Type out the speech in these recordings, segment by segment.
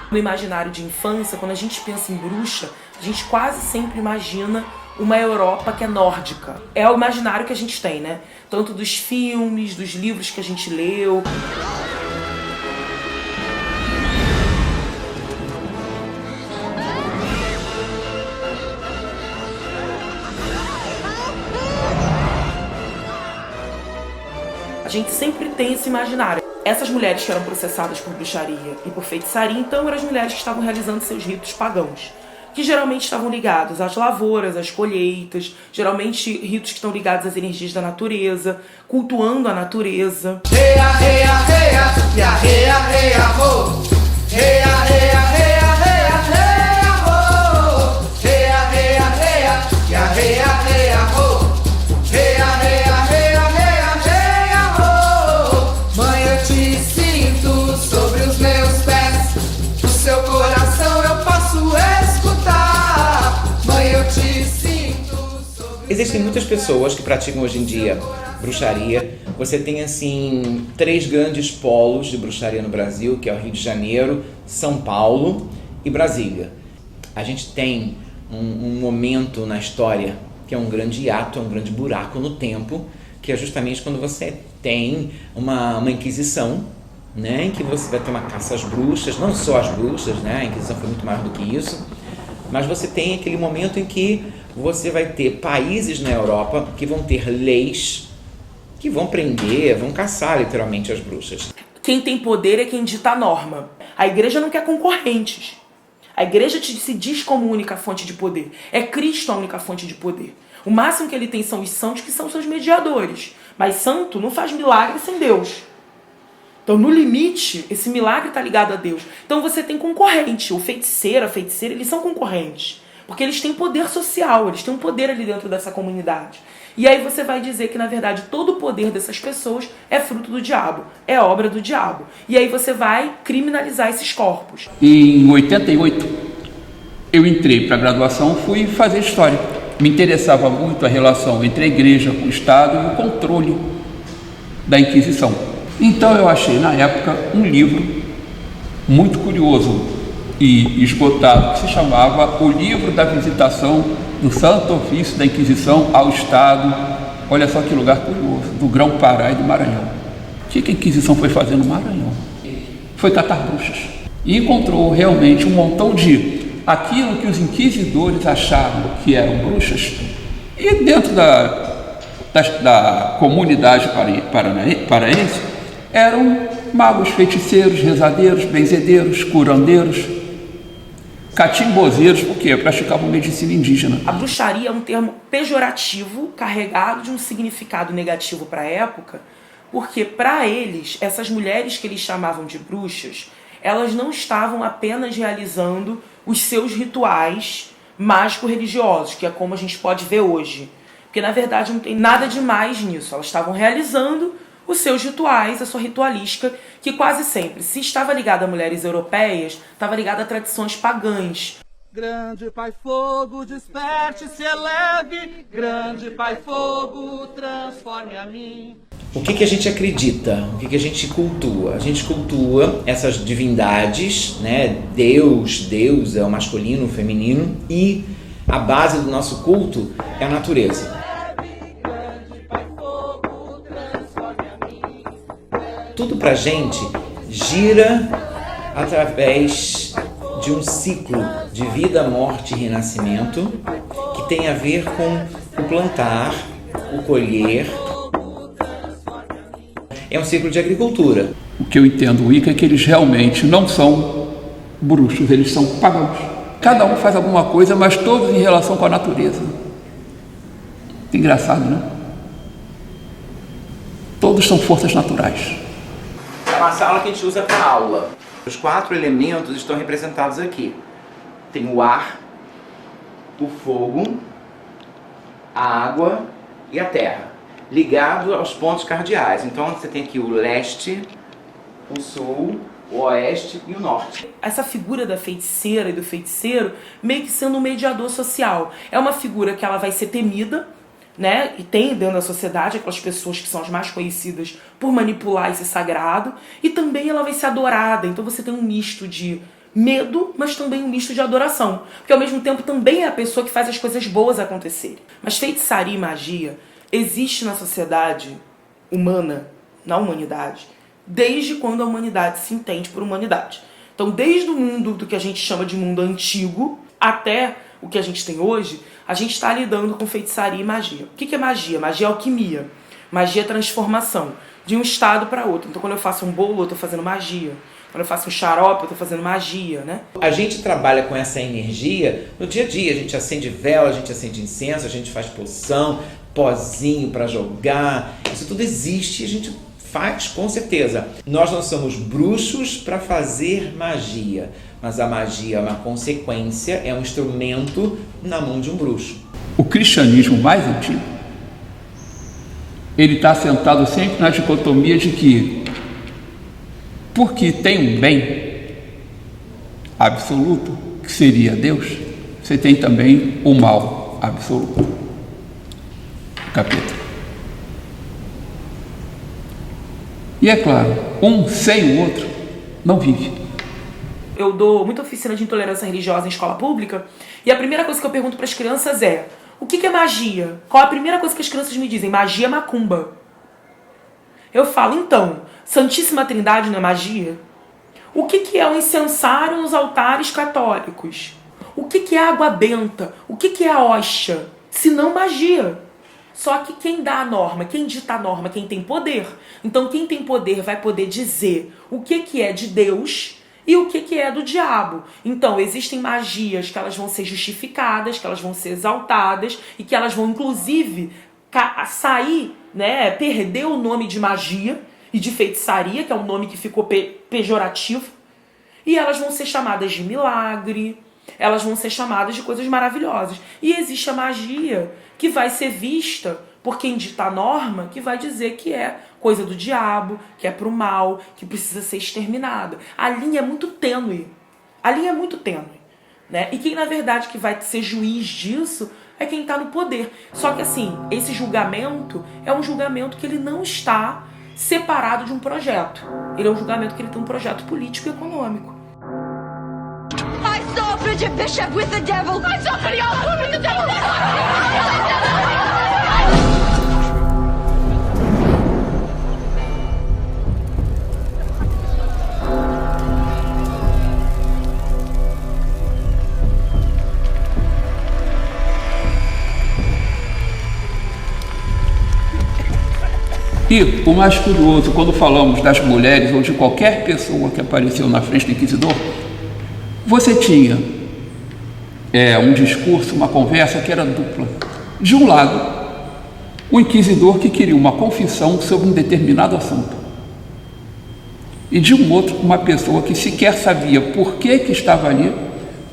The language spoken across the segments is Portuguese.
No imaginário de infância, quando a gente pensa em bruxa, a gente quase sempre imagina uma Europa que é nórdica. É o imaginário que a gente tem, né? Tanto dos filmes, dos livros que a gente leu. A gente sempre tem esse imaginário. Essas mulheres que eram processadas por bruxaria e por feitiçaria, então eram as mulheres que estavam realizando seus ritos pagãos, que geralmente estavam ligados às lavouras, às colheitas, geralmente ritos que estão ligados às energias da natureza, cultuando a natureza. Existem muitas pessoas que praticam hoje em dia bruxaria. Você tem, assim, 3 grandes polos de bruxaria no Brasil, que é o Rio de Janeiro, São Paulo e Brasília. A gente tem um momento na história que é um grande hiato, é um grande buraco no tempo, que é justamente quando você tem uma Inquisição, né, em que você vai ter uma caça às bruxas, não só às bruxas, né, a Inquisição foi muito mais do que isso, mas você tem aquele momento em que você vai ter países na Europa que vão ter leis que vão prender, vão caçar literalmente as bruxas. Quem tem poder é quem dita a norma. A igreja não quer concorrentes. A igreja se diz como única fonte de poder. É Cristo a única fonte de poder. O máximo que ele tem são os santos, que são seus mediadores. Mas santo não faz milagre sem Deus. Então, no limite, esse milagre está ligado a Deus. Então você tem concorrente. O feiticeiro, a feiticeira, eles são concorrentes. Porque eles têm poder social, eles têm um poder ali dentro dessa comunidade. E aí você vai dizer que, na verdade, todo o poder dessas pessoas é fruto do diabo, é obra do diabo. E aí você vai criminalizar esses corpos. Em 88, eu entrei para a graduação, fui fazer História. Me interessava muito a relação entre a igreja, o Estado e o controle da Inquisição. Então eu achei, na época, um livro muito curioso e esgotado, que se chamava O Livro da Visitação do Santo Ofício da Inquisição ao Estado. Olha só que lugar curioso, do Grão-Pará e do Maranhão. O que a Inquisição foi fazer no Maranhão? Foi catar bruxas. E encontrou realmente um montão de aquilo que os inquisidores achavam que eram bruxas. E dentro da comunidade paraense eram magos, feiticeiros, rezadeiros, benzedeiros, curandeiros, catimbozeiros, porque praticavam medicina indígena. A bruxaria é um termo pejorativo, carregado de um significado negativo para a época, porque para eles, essas mulheres que eles chamavam de bruxas, elas não estavam apenas realizando os seus rituais mágico-religiosos, que é como a gente pode ver hoje. Porque na verdade não tem nada demais nisso, elas estavam realizando os seus rituais, a sua ritualística, que quase sempre, se estava ligada a mulheres europeias, estava ligada a tradições pagãs. Grande Pai Fogo, desperte, se eleve, grande Pai Fogo, transforme a mim. O que a gente acredita? O que a gente cultua? A gente cultua essas divindades, né? Deus é o masculino, o feminino, e a base do nosso culto é a natureza. Tudo pra gente gira através de um ciclo de vida, morte e renascimento que tem a ver com o plantar, o colher. É um ciclo de agricultura. O que eu entendo, Wicca, é que eles realmente não são bruxos, eles são pagãos. Cada um faz alguma coisa, mas todos em relação com a natureza. Engraçado, né? Todos são forças naturais. É uma sala que a gente usa para aula. Os 4 elementos estão representados aqui. Tem o ar, o fogo, a água e a terra, ligado aos pontos cardeais. Então você tem aqui o leste, o sul, o oeste e o norte. Essa figura da feiticeira e do feiticeiro meio que sendo um mediador social. É uma figura que ela vai ser temida, né? E tem dentro da sociedade aquelas pessoas que são as mais conhecidas por manipular esse sagrado. E também ela vai ser adorada. Então você tem um misto de medo, mas também um misto de adoração. Porque ao mesmo tempo também é a pessoa que faz as coisas boas acontecerem. Mas feitiçaria e magia existe na sociedade humana, na humanidade, desde quando a humanidade se entende por humanidade. Então, desde o mundo do que a gente chama de mundo antigo até o que a gente tem hoje, a gente está lidando com feitiçaria e magia. O que é magia? Magia é alquimia. Magia é transformação de um estado para outro. Então, quando eu faço um bolo, eu estou fazendo magia. Quando eu faço um xarope, eu estou fazendo magia, né? A gente trabalha com essa energia no dia a dia. A gente acende vela, a gente acende incenso, a gente faz poção, pozinho para jogar. Isso tudo existe e a gente faz com certeza. Nós não somos bruxos para fazer magia, mas a magia é uma consequência, é um instrumento na mão de um bruxo. O cristianismo mais antigo, ele está assentado sempre na dicotomia de que, porque tem um bem absoluto, que seria Deus, você tem também o mal absoluto, o capeta. E é claro, um sem o outro não vive. Eu dou muita oficina de intolerância religiosa em escola pública e a primeira coisa que eu pergunto para as crianças é: o que é magia? Qual a primeira coisa que as crianças me dizem? Magia é macumba. Eu falo, então, Santíssima Trindade não é magia? O que é o incensário nos altares católicos? O que é a água benta? O que é a hóstia? Se não magia. Só que quem dá a norma, quem dita a norma, quem tem poder. Então quem tem poder vai poder dizer o que é de Deus e o que é do diabo. Então existem magias que elas vão ser justificadas, que elas vão ser exaltadas e que elas vão inclusive sair, né, perder o nome de magia e de feitiçaria, que é um nome que ficou pejorativo, e elas vão ser chamadas de milagre, elas vão ser chamadas de coisas maravilhosas. E existe a magia que vai ser vista por quem dita a norma, que vai dizer que é coisa do diabo, que é pro mal, que precisa ser exterminada. A linha é muito tênue. A linha é muito tênue, né? E quem, na verdade, que vai ser juiz disso é quem está no poder. Só que, assim, esse julgamento é um julgamento que ele não está separado de um projeto. Ele é um julgamento que ele tem um projeto político e econômico. I saw Bridget Bishop with the devil. I saw Bridget Bishop with the devil. E o mais curioso, quando falamos das mulheres ou de qualquer pessoa que apareceu na frente do inquisidor, você tinha um discurso, uma conversa que era dupla. De um lado, o inquisidor que queria uma confissão sobre um determinado assunto. E de um outro, uma pessoa que sequer sabia por que estava ali,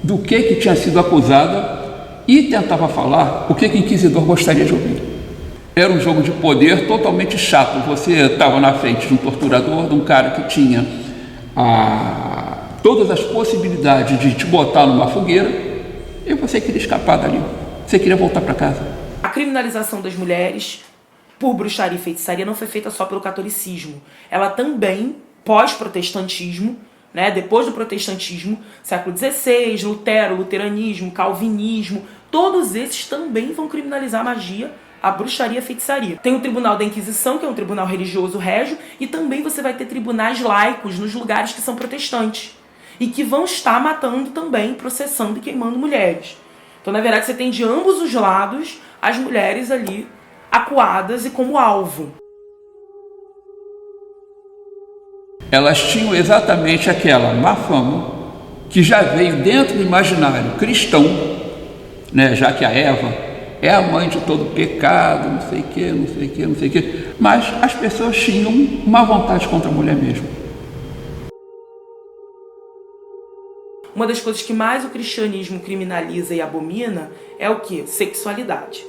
do que tinha sido acusada e tentava falar o que o inquisidor gostaria de ouvir. Era um jogo de poder totalmente chato. Você estava na frente de um torturador, de um cara que tinha todas as possibilidades de te botar numa fogueira e você queria escapar dali. Você queria voltar para casa. A criminalização das mulheres por bruxaria e feitiçaria não foi feita só pelo catolicismo. Ela também, pós-protestantismo, né, depois do protestantismo, século XVI, Lutero, luteranismo, calvinismo, todos esses também vão criminalizar a magia, a bruxaria e a feitiçaria. Tem o Tribunal da Inquisição, que é um tribunal religioso régio, e também você vai ter tribunais laicos nos lugares que são protestantes. E que vão estar matando também, processando e queimando mulheres. Então, na verdade, você tem de ambos os lados as mulheres ali acuadas e como alvo. Elas tinham exatamente aquela má fama que já veio dentro do imaginário cristão, né, já que a Eva é a mãe de todo pecado, não sei o que, não sei o que, não sei o que. Mas as pessoas tinham uma vontade contra a mulher mesmo. uma das coisas que mais o cristianismo criminaliza e abomina é o quê? Sexualidade.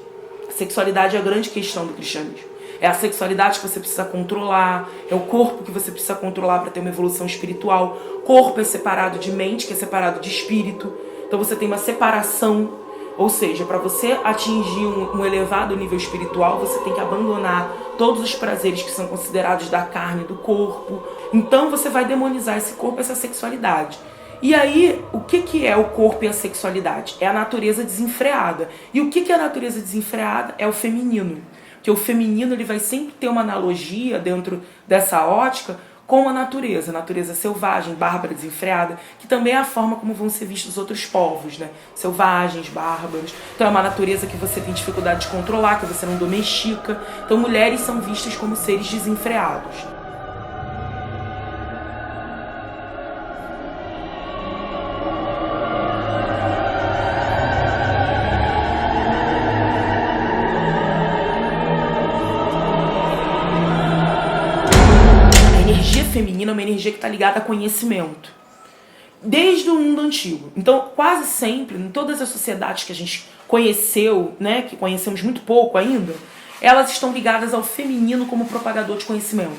A sexualidade é a grande questão do cristianismo. É a sexualidade que você precisa controlar, é o corpo que você precisa controlar para ter uma evolução espiritual. Corpo é separado de mente, que é separado de espírito. Então você tem uma separação, ou seja, para você atingir um elevado nível espiritual, você tem que abandonar todos os prazeres que são considerados da carne, do corpo. Então você vai demonizar esse corpo, essa sexualidade. E aí, o que é o corpo e a sexualidade? É a natureza desenfreada. E o que é a natureza desenfreada? É o feminino. Porque o feminino ele vai sempre ter uma analogia dentro dessa ótica com a natureza selvagem, bárbara, desenfreada, que também é a forma como vão ser vistos os outros povos, né? Selvagens, bárbaros. Então é uma natureza que você tem dificuldade de controlar, que você não domestica. Então mulheres são vistas como seres desenfreados. Feminina é uma energia que está ligada a conhecimento, desde o mundo antigo. Então, quase sempre, em todas as sociedades que a gente conheceu, né, que conhecemos muito pouco ainda, elas estão ligadas ao feminino como propagador de conhecimento.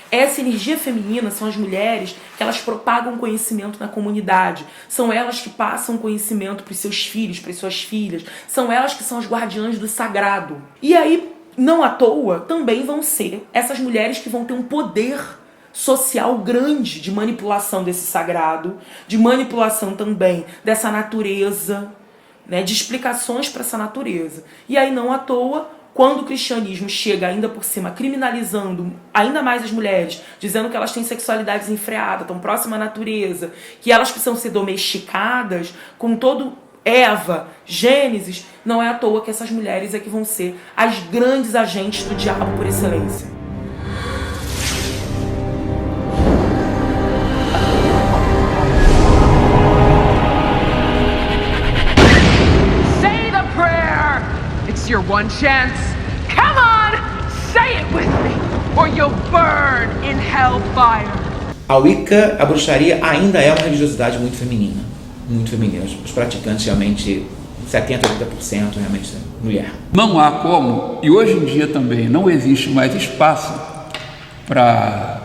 Essa energia feminina são as mulheres que elas propagam conhecimento na comunidade. São elas que passam conhecimento para os seus filhos, para as suas filhas. São elas que são as guardiãs do sagrado. E aí, não à toa, também vão ser essas mulheres que vão ter um poder social grande de manipulação desse sagrado, de manipulação também dessa natureza, né, de explicações para essa natureza. E aí não à toa, quando o cristianismo chega ainda por cima criminalizando ainda mais as mulheres, dizendo que elas têm sexualidade desenfreada, tão próxima à natureza, que elas precisam ser domesticadas, com todo Eva, Gênesis, não é à toa que essas mulheres é que vão ser as grandes agentes do diabo por excelência. Your one chance. Come on, say it with me, or you'll burn in hellfire. A Wicca, a bruxaria, ainda é uma religiosidade muito feminina. Muito feminina. Os praticantes realmente, 70%, 80% realmente mulher. Não há como, e hoje em dia também não existe mais espaço para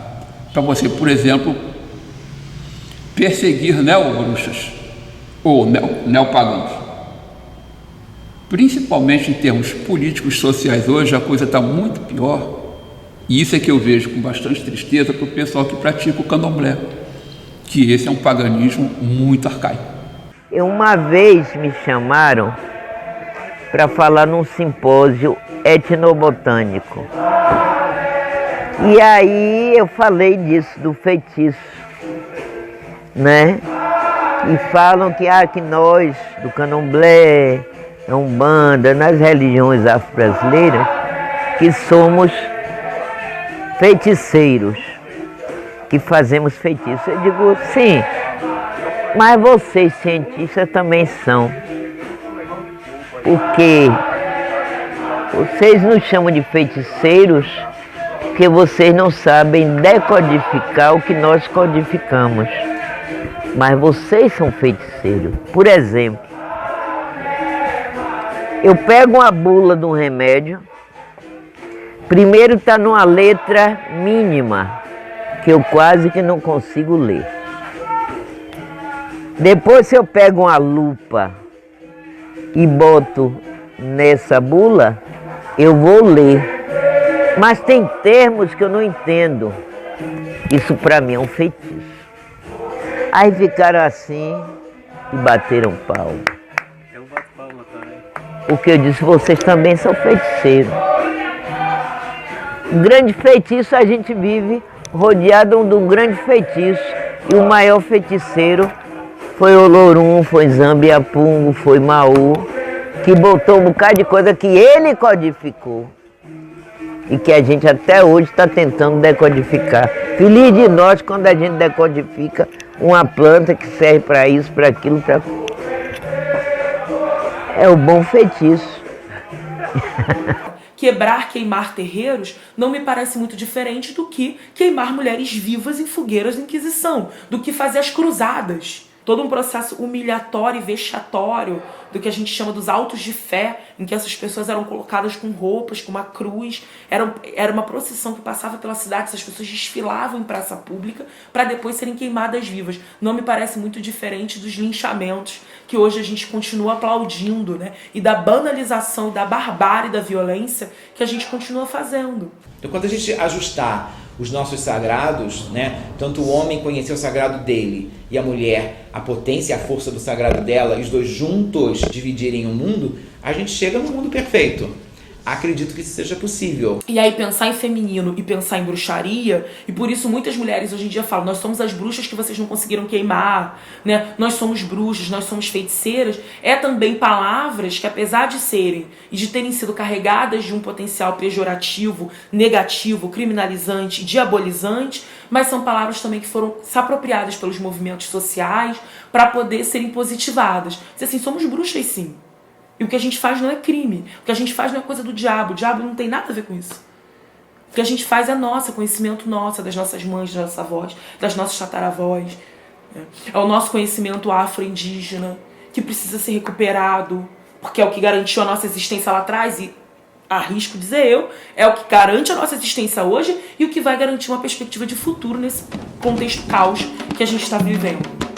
você, por exemplo, perseguir neobruxas ou neopagãos. Principalmente em termos políticos, sociais, hoje a coisa está muito pior. E isso é que eu vejo com bastante tristeza para o pessoal que pratica o candomblé, que esse é um paganismo muito arcaico. Uma vez me chamaram para falar num simpósio etnobotânico. E aí eu falei disso, do feitiço, né? E falam que nós, do candomblé, a Umbanda, nas religiões afro-brasileiras, que somos feiticeiros, que fazemos feitiço. Eu digo, sim, mas vocês, cientistas, também são. Porque vocês nos chamam de feiticeiros porque vocês não sabem decodificar o que nós codificamos. Mas vocês são feiticeiros. Por exemplo, eu pego uma bula de um remédio, primeiro está numa letra mínima, que eu quase que não consigo ler. Depois, se eu pego uma lupa e boto nessa bula, eu vou ler. Mas tem termos que eu não entendo. Isso para mim é um feitiço. Aí ficaram assim e bateram palma. Porque eu disse, vocês também são feiticeiros. Um grande feitiço, a gente vive rodeado de um grande feitiço. E o maior feiticeiro foi Olorum, foi Zambiapungo, foi Maú, que botou um bocado de coisa que ele codificou. E que a gente até hoje está tentando decodificar. Feliz de nós quando a gente decodifica uma planta que serve para isso, para aquilo, para... É o bom feitiço. Quebrar, queimar terreiros não me parece muito diferente do que queimar mulheres vivas em fogueiras da Inquisição, do que fazer as cruzadas. todo um processo humilhatório e vexatório do que a gente chama dos autos de fé, em que essas pessoas eram colocadas com roupas, com uma cruz. Era uma procissão que passava pela cidade, essas pessoas desfilavam em praça pública para depois serem queimadas vivas. Não me parece muito diferente dos linchamentos que hoje a gente continua aplaudindo, né? E da banalização e da barbárie da violência que a gente continua fazendo. Então, quando a gente ajustar os nossos sagrados, né, tanto o homem conhecer o sagrado dele e a mulher a potência e a força do sagrado dela, e os dois juntos dividirem o mundo, a gente chega no mundo perfeito. Acredito que isso seja possível. E aí pensar em feminino e pensar em bruxaria, e por isso muitas mulheres hoje em dia falam, nós somos as bruxas que vocês não conseguiram queimar, né? Nós somos bruxas, nós somos feiticeiras, é também palavras que, apesar de serem e de terem sido carregadas de um potencial pejorativo, negativo, criminalizante, diabolizante, mas são palavras também que foram se apropriadas pelos movimentos sociais para poder serem positivadas. Diz assim, somos bruxas sim. E o que a gente faz não é crime. O que a gente faz não é coisa do diabo. O diabo não tem nada a ver com isso. O que a gente faz é nosso, é conhecimento nosso, das nossas mães, das nossas avós, das nossas tataravós. É o nosso conhecimento afro-indígena, que precisa ser recuperado, porque é o que garantiu a nossa existência lá atrás e, arrisco dizer eu, é o que garante a nossa existência hoje e o que vai garantir uma perspectiva de futuro nesse contexto caos que a gente está vivendo.